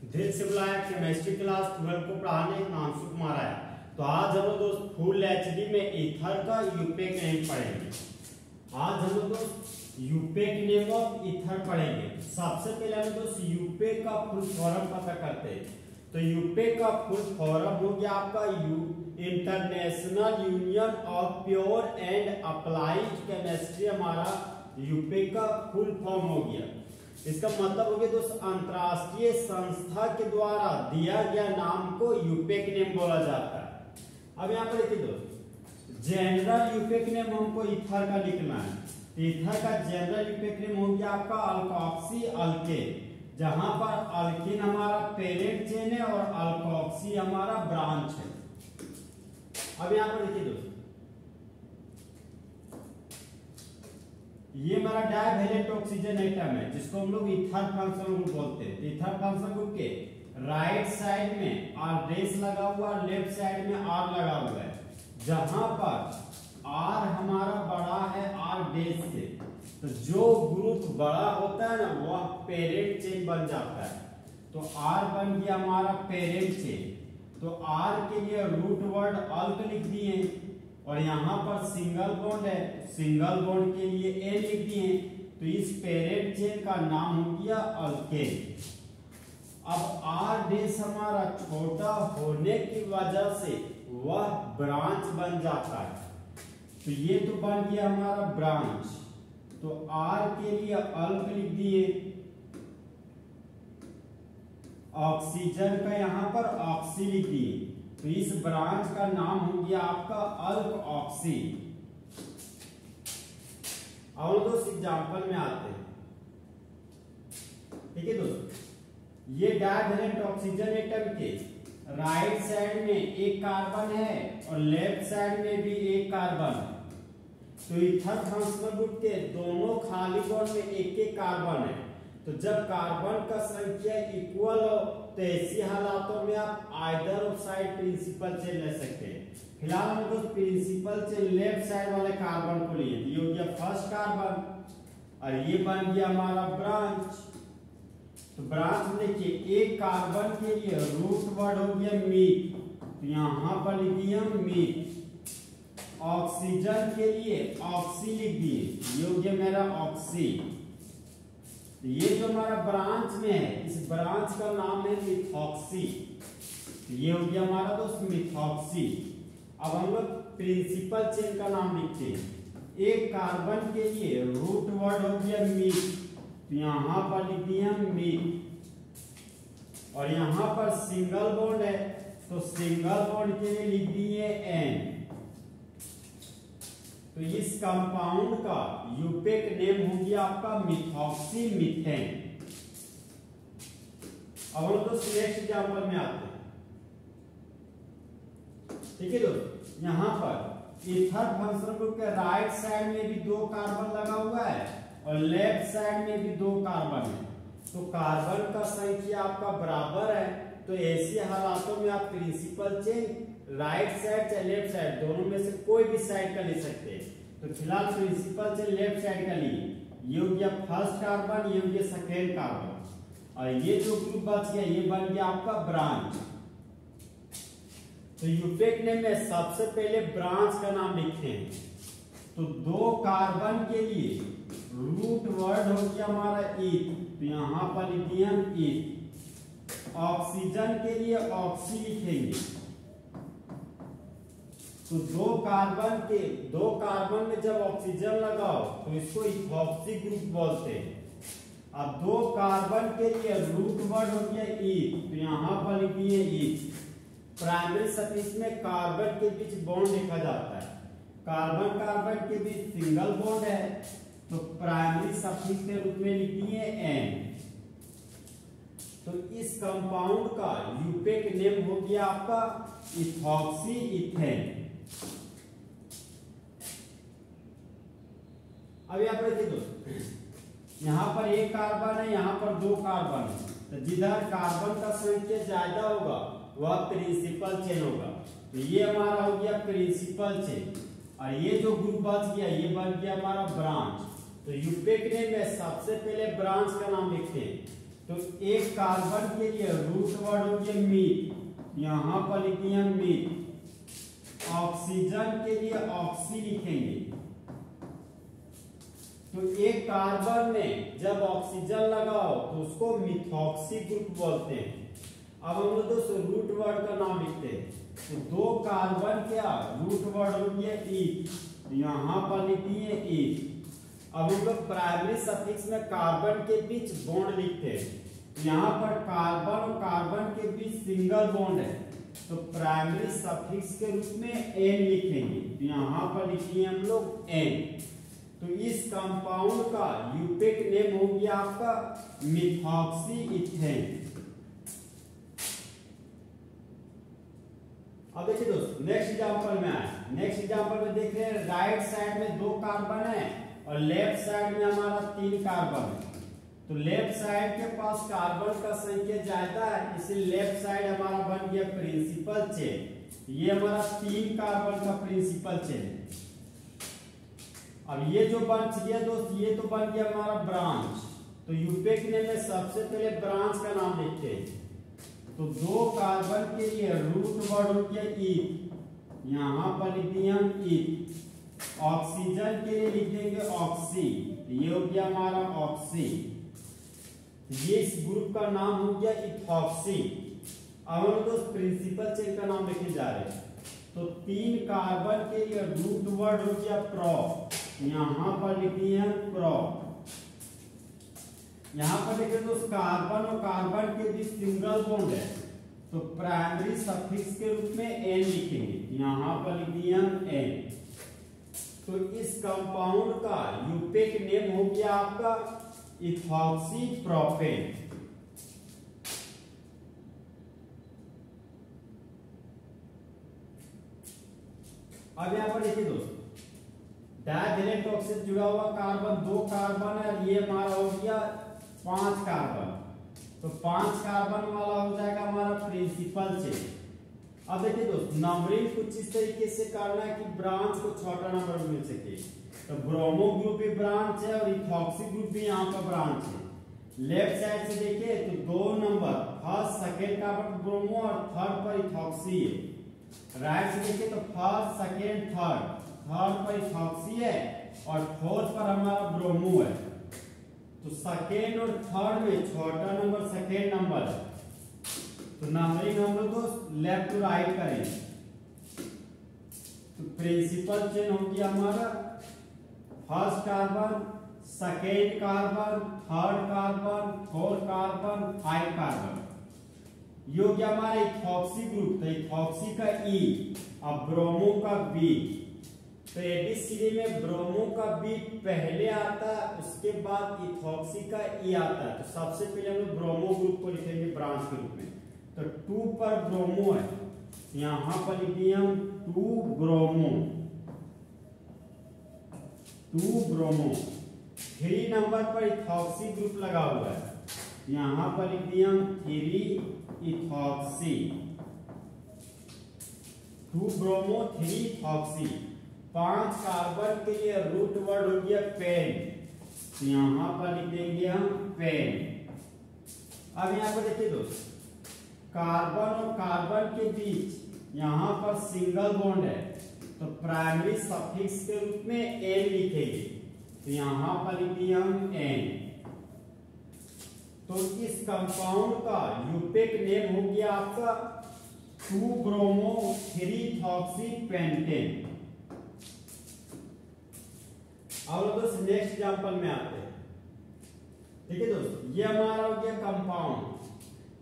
दिल से बुलाया केमिस्ट्री क्लास 12 को पढ़ाने हिमांशु कुमार आया। तो आज हम लोग दोस्त फुल एचडी में ईथर का यूपेक नेम पढ़ेंगे। आज हम लोग दोस्त यूपेक नेम ऑफ ईथर पढ़ेंगे। सबसे पहले हम दोस्त यूपेक का फुल फॉर्म पता करते हैं। तो यूपेक का फुल फॉर्म हो गया आपका international union of pure and applied chemistry. हमारा यूपेक का फुल फॉर्म हो गया। इसका मतलब हो गया दोस्त अंतरराष्ट्रीय संस्था के द्वारा दिया गया नाम को यूपेक नेम बोला जाता है। अब यहाँ पर देखिए दोस्त, जनरल यूपेक नेम हमको ईथर का लिखना है। ईथर का जनरल यूपेक नेम हो गया आपका अल्कोक्सी अल्केन, जहां पर अल्केन हमारा पेरेंट चेन है और अल्कोक्सी हमारा ब्रांच है। अब यहाँ पर देखिए दोस्त, ये हमारा डाइवैलेंट ऑक्सीजन एटम है जिसको हम लोग ईथर फंक्शनल ग्रुप बोलते हैं। ईथर फंक्शनल ग्रुप के राइट साइड में आर डैश लगा हुआ, लेफ्ट साइड में आर लगा हुआ है। जहां पर आर हमारा बड़ा है आर डैश से, तो जो ग्रुप बड़ा होता है ना वह पेरेंट चेन बन जाता है। तो आर बन गया हमारा पेरेंट चेन। तो आर के लिए रूट वर्ड अल्क लिख दिए और यहाँ पर सिंगल बॉन्ड है, सिंगल बॉन्ड के लिए एन लिख दिए। तो इस पेरेंट चेन का नाम हो गया अल्केन। अब आर डैश हमारा छोटा होने की वजह से वह ब्रांच बन जाता है। तो ये तो बन गया हमारा ब्रांच। तो आर के लिए अल्क लिख दिए, ऑक्सीजन का यहाँ पर ऑक्सी लिख दिए। तो इस ब्रांच का नाम हो गया आपका अल्क ऑक्सी। और दोस्त एग्जांपल में आते हैं। ठीक है दोस्त, ये डाइवैलेंट ऑक्सीजन एटम के राइट साइड में एक कार्बन है और लेफ्ट साइड में भी एक कार्बन है। तो ईथर फंक्शनल ग्रुप के दोनों खाली बॉन्ड में एक एक कार्बन है। तो जब कार्बन का संख्या इक्वल हो तो ऐसी हालातों में आप either of side principal chain ले सकते हैं। फिलहाल हम लोग प्रिंसिपल चेन लेफ्ट साइड वाले कार्बन को लिए। ये हो गया फर्स्ट कार्बन और ये बन गया हमारा ब्रांच। तो ब्रांच में देखिए एक कार्बन के लिए रूट वर्ड हो गया मीट, तो यहां पर लिख दिया मीट। ऑक्सीजन के लिए ऑक्सी लिख दिए, ये हो गया मेरा ऑक्सी। ये जो हमारा ब्रांच में है इस ब्रांच का नाम है मिथॉक्सी। ये हो गया हमारा दोस्त मिथॉक्सी। अब हम लोग प्रिंसिपल चेन का नाम लिखते हैं। एक कार्बन के लिए रूट वर्ड हो गया मीट, तो यहां पर लिख दिया मीट। और यहां पर सिंगल बॉन्ड है तो सिंगल बॉन्ड के लिए लिख दिए एन। तो इस कंपाउंड का यूपेक नेम हो गया आपका मिथॉक्सी मीथेन। अब हम दोस्त नेक्स्ट एग्जांपल में आते हैं। ठीक है दोस्त, यहां पर ईथर फंक्शनल ग्रुप के राइट साइड में भी दो कार्बन लगा हुआ है और लेफ्ट साइड में भी दो कार्बन है। तो कार्बन का संख्या आपका बराबर है। तो ऐसी हालातों में आप प्रिंसिपल चेन राइट साइड चाहे लेफ्ट साइड दोनों में से कोई भी साइड का ले सकते हैं। तो फिलहाल प्रिंसिपल चेन लेफ्ट साइड का लिए। ये हो गया फर्स्ट कार्बन, ये हो गया सेकेंड कार्बन और ये जो ग्रुप बच गया ये बन गया आपका ब्रांच। तो यूपेक नेम में सबसे पहले ब्रांच का नाम लिखते हैं। तो दो कार्बन के लिए रूट वर्ड हो गया हमारा ईथ, तो यहां पर लिख दिया ईथ। ऑक्सीजन के लिए ऑक्सी लिखेंगे। तो दो कार्बन में जब ऑक्सीजन लगाओ तो इसको इथॉक्सी ग्रुप बोलते हैं। अब दो कार्बन के लिए रूट वर्ड हो गया ईथ, तो यहां पर लिख दिए ईथ। प्राइमरी सफिक्स में कार्बन के बीच बॉन्ड लिखा जाता है। कार्बन कार्बन के बीच सिंगल बॉन्ड है तो प्राइमरी सफिक्स के रूप में लिख दिए एन। तो इस कंपाउंड का यूपेक नेम हो गया आपका इथॉक्सी इथेन। अब यहाँ पर देखिए दोस्त, यहाँ पर एक कार्बन है, यहाँ पर दो कार्बन है। तो जिधर कार्बन का संख्या ज्यादा होगा वह प्रिंसिपल चेन होगा। तो ये हमारा हो गया प्रिंसिपल चेन और ये जो ग्रुप बच गया ये बन गया हमारा ब्रांच। तो यूपेक नेम में सबसे पहले ब्रांच का नाम लिखते हैं। तो एक कार्बन के लिए रूट वर्ड हो गया मीथ, यहां पर लिखिए मीथ। ऑक्सीजन के लिए ऑक्सी लिखेंगे। तो एक कार्बन में जब ऑक्सीजन लगाओ तो उसको मिथॉक्सी ग्रुप बोलते हैं। अब हम लोग दोस्तों रूट वर्ड का नाम लिखते हैं। तो दो कार्बन क्या रूट वर्ड हो गया ईथ, यहां पर लिखिए ईथ। अब हम लोग प्राइमरी सफिक्स में कार्बन के बीच बॉन्ड लिखते हैं। यहाँ पर कार्बन और कार्बन के बीच सिंगल बॉन्ड है, तो प्राइमरी सफिक्स के रूप में एन लिखेंगे। तो यहाँ पर लिखिए हम लोग एन। तो इस कंपाउंड का यूपेक नेम हो गया आपका मिथॉक्सी इथेन। अब देखिए दोस्तों नेक्स्ट एग्जांपल में आए। नेक्स्ट एग्जांपल में देख रहे हैं राइट साइड में दो कार्बन है और लेफ्ट साइड में हमारा 3 कार्बन है। तो लेफ्ट साइड के पास कार्बन का संख्या ज्यादा है, इसलिए लेफ्ट साइड हमारा बन गया प्रिंसिपल चेन। ये हमारा 3 कार्बन का प्रिंसिपल चेन है। अब ये जो बन गया दोस्त, ये तो बन गया हमारा ब्रांच। तो यूपेक नेम में सबसे पहले ब्रांच का नाम लिखते हैं। तो दो कार्बन के लिए रूट वर्ड हो गया ईथ, यहां पर लिख दिया हम ईथ। ऑक्सीजन के लिए लिख देंगे ऑक्सी, ये हो गया हमारा ऑक्सी। ये इस ग्रुप का नाम हो गया इथॉक्सी। अब हम दोस्त प्रिंसिपल चेन का नाम लिखने जा रहे हैं। तो 3 कार्बन के लिए रूट वर्ड हो गया प्रो, यहां पर लिख दिए हम प्रो। यहां पर देखिए दोस्त कार्बन और कार्बन के बीच सिंगल बॉन्ड है, तो प्राइमरी सफिक्स के रूप में एन लिखेंगे, यहां पर लिख दिए हम एन। तो इस कंपाउंड का यूपेक नेम हो गया आपका इथॉक्सी प्रोपेन। अब यहां पर देखिए दोस्त डाइवैलेंट ऑक्सीजन जुड़ा हुआ कार्बन 2 कार्बन है, ये हमारा हो गया 5 कार्बन। तो 5 कार्बन वाला हो जाएगा हमारा प्रिंसिपल चेन। अब देखिए दोस्त नंबरिंग कुछ इस तरीके से करना है कि ब्रांच को छोटा नंबर मिल सके। तो ब्रोमो ग्रुप भी ब्रांच है और इथॉक्सी ग्रुप भी यहाँ का ब्रांच है। लेफ्ट साइड से देखिए तो 2 number first second carbon bromo और थर्ड पर इथॉक्सी है। राइट से देखिए तो फर्स्ट सेकेंड थर्ड पर इथॉक्सी है और फोर्थ पर हमारा ब्रोमो है। तो सेकेंड और थर्ड में छोटा नंबर सेकेंड नंबर है। तो नंबरिंग हम लोग दोस्त लेफ्ट टू राइट करें। तो प्रिंसिपल चेन हो गया हमारा first carbon, second carbon, third carbon, fourth carbon, 5 carbon. ये हो गया हमारा इथॉक्सी ग्रुप। तो इथॉक्सी का ई और ब्रोमो का बी। तो एबीसीडी में ब्रोमो का बी पहले आता है, उसके बाद इथॉक्सी का ई आता है। तो सबसे पहले हम लोग ब्रोमो ग्रुप को लिखेंगे ब्रांच के रूप में। तो 2 पर ब्रोमो है, यहां पर लिखिए हम 2 ब्रोमो। 2 ब्रोमो। 3 नंबर पर इथॉक्सी ग्रुप लगा हुआ है, यहां पर लिख दिया हम 3 इथॉक्सी। 2 bromo 3 ethoxy. 5 कार्बन के लिए रूट वर्ड हो गया पेन, यहां पर लिख देंगे हम पेन। अब यहां पर देखिए दोस्त कार्बन और कार्बन के बीच यहां पर सिंगल बॉन्ड है, तो प्राइमरी सफिक्स के रूप में एन लिखेंगे। तो यहां पर लिख दिए हम एन। तो इस कंपाउंड का यूपेक नेम हो गया आपका 2 ब्रोमो 3 इथॉक्सी पेंटेन। अब दोस्त नेक्स्ट एग्जांपल में आते हैं। ठीक है दोस्त, ये हमारा हो गया कंपाउंड।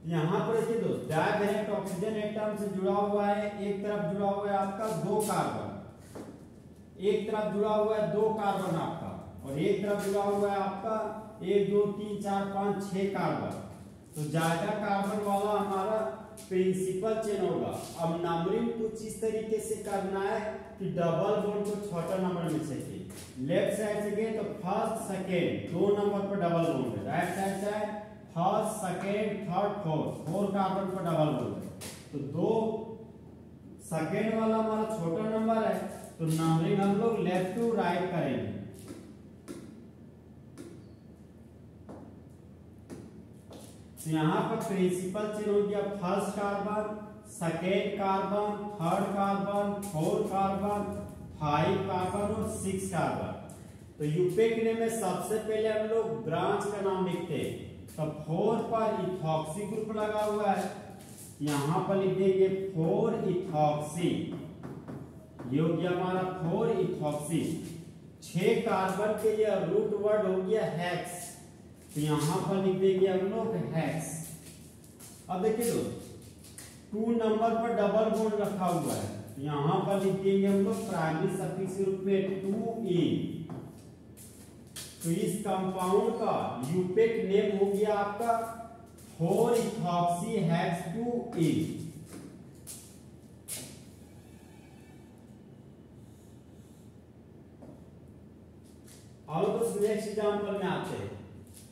यहां पर देखिए दोस्त डाइवैलेंट ऑक्सीजन एटम से जुड़ा हुआ है। एक तरफ जुड़ा हुआ है आपका 2 कार्बन, एक तरफ जुड़ा हुआ है 2 कार्बन आपका, और एक तरफ जुड़ा हुआ है आपका 1 2 3 4 5 6 कार्बन। तो ज्यादा कार्बन वाला हमारा प्रिंसिपल चेन होगा। अब नंबरिंग कुछ इस तरीके से करना है कि डबल बॉन्ड को छोटा नंबर मिल सके। लेफ्ट साइड से गए तो फर्स्ट सेकेंड 2 नंबर पर डबल बॉन्ड है। राइट साइड से first second third fourth 4 carbon पर डबल बॉन्ड है। तो 2 सेकेंड वाला हमारा छोटा नंबर है, तो नंबरिंग हम लोग लेफ्ट टू राइट करेंगे। तो यहाँ पर प्रिंसिपल चेन हो गया first carbon, second carbon, third carbon, fourth carbon, 5 carbon और 6 कार्बन। तो यूपेक नेम में सबसे पहले हम लोग ब्रांच का नाम लिखते हैं। तो 4 पर इथॉक्सी ग्रुप लगा हुआ है, यहाँ पर लिख देंगे 4 इथॉक्सी। ये हो गया हमारा 4 इथॉक्सी। 6 कार्बन के लिए रूट वर्ड हो गया हेक्स, तो यहाँ पर लिख देंगे हम लोग हेक्स। अब देखिए दोस्त 2 नंबर पर डबल बॉन्ड रखा हुआ है, यहाँ पर लिख देंगे हम लोग प्राइमरी सफिक्स के रूप में 2 तो इस कंपाउंड का यूपेक नेम हो गया आपका 4 इथॉक्सी हेक्स 2 और दोस्त नेक्स्ट एग्जांपल में आते हैं।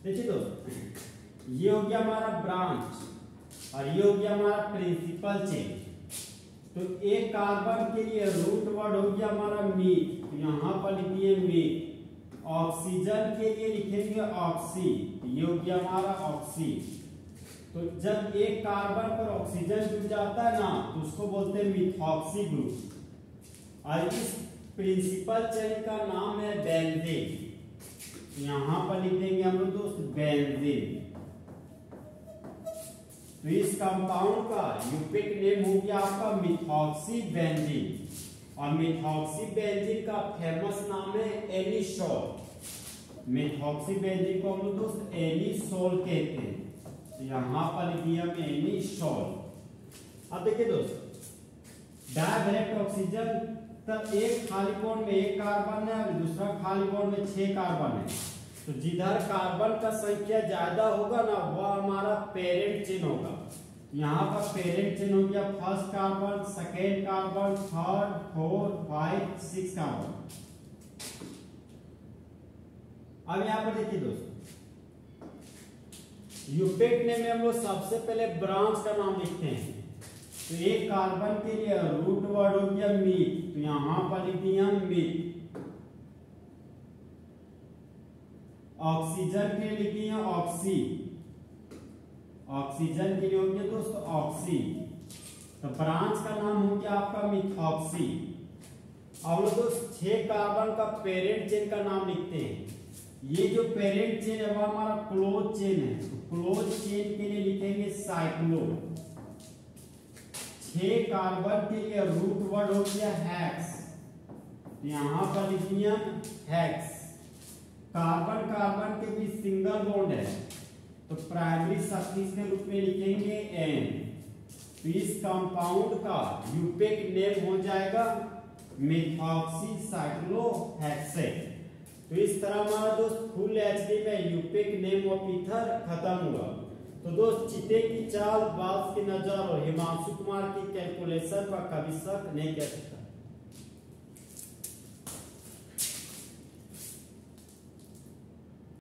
देखिए दोस्त ये हो गया हमारा ब्रांच और ये हो गया हमारा प्रिंसिपल चेन। तो एक कार्बन के लिए रूट वर्ड हो गया हमारा मीट, तो यहाँ पर लिखिए मीट। ऑक्सीजन के लिए लिखेंगे ऑक्सी, ये हो गया हमारा ऑक्सी। तो जब एक कार्बन पर ऑक्सीजन जुड़ जाता है ना तो उसको बोलते हैं मिथॉक्सी ग्रुप। और इस प्रिंसिपल चेन का नाम है बेंजीन, यहाँ पर लिख देंगे हम लोग दोस्त बेंजीन। तो इस कंपाउंड का यूपिक नेम हो गया आपका मिथॉक्सी बेंजीन। और मिथॉक्सी बेंजीन का फेमस नाम है एनिसोल। मिथॉक्सी बेंजीन को हम लोग दोस्त एनिसोल कहते हैं, तो यहाँ पर लिखिए हम एनिसोल। अब देखिए दोस्त डायवैलेंट ऑक्सीजन तब एक खाली बॉन्ड में 1 कार्बन है और दूसरा खाली बॉन्ड में 6 कार्बन है। तो जिधर कार्बन का संख्या ज्यादा होगा ना वह हमारा पेरेंट चेन होगा। यहाँ पर पेरेंट चेन हो गया first carbon, second carbon, third, fourth, 5, 6 carbon. अब यहाँ पर देखिए दोस्तों यूपेक नेम में हम लोग सबसे पहले ब्रांच का नाम लिखते हैं। तो एक कार्बन के लिए रूट वर्ड हो गया मीट, तो यहाँ पर लिख दिया मीट। ऑक्सीजन के लिए लिख दिया ऑक्सी, ऑक्सीजन के लिए हो गया दोस्तों ऑक्सी। तो ब्रांच का नाम हो गया आपका मिथॉक्सी। और दोस्त 6 कार्बन का पेरेंट चेन का नाम लिखते हैं। ये जो पेरेंट चेन है वो हमारा क्लोज चेन है, तो क्लोज चेन के लिए लिखेंगे साइक्लो। 6 कार्बन के लिए रूट वर्ड हो गया हेक्स, यहाँ पर लिख दिया हेक्स। कार्बन कार्बन के बीच सिंगल बॉन्ड है, तो प्राइमरी सफिक्स के रूप में लिखेंगे एन। तो इस कंपाउंड का यूपेक नेम हो जाएगा मिथॉक्सी साइक्लोहेक्सेन। तो इस तरह हमारा दोस्त फुल एचडी में यूपेक नेम ऑफ ईथर खत्म हुआ। तो दोस्त चीते की चाल, बाज की नजर और हिमांशु कुमार की कैलकुलेशन पर कभी शक नहीं कर सकता।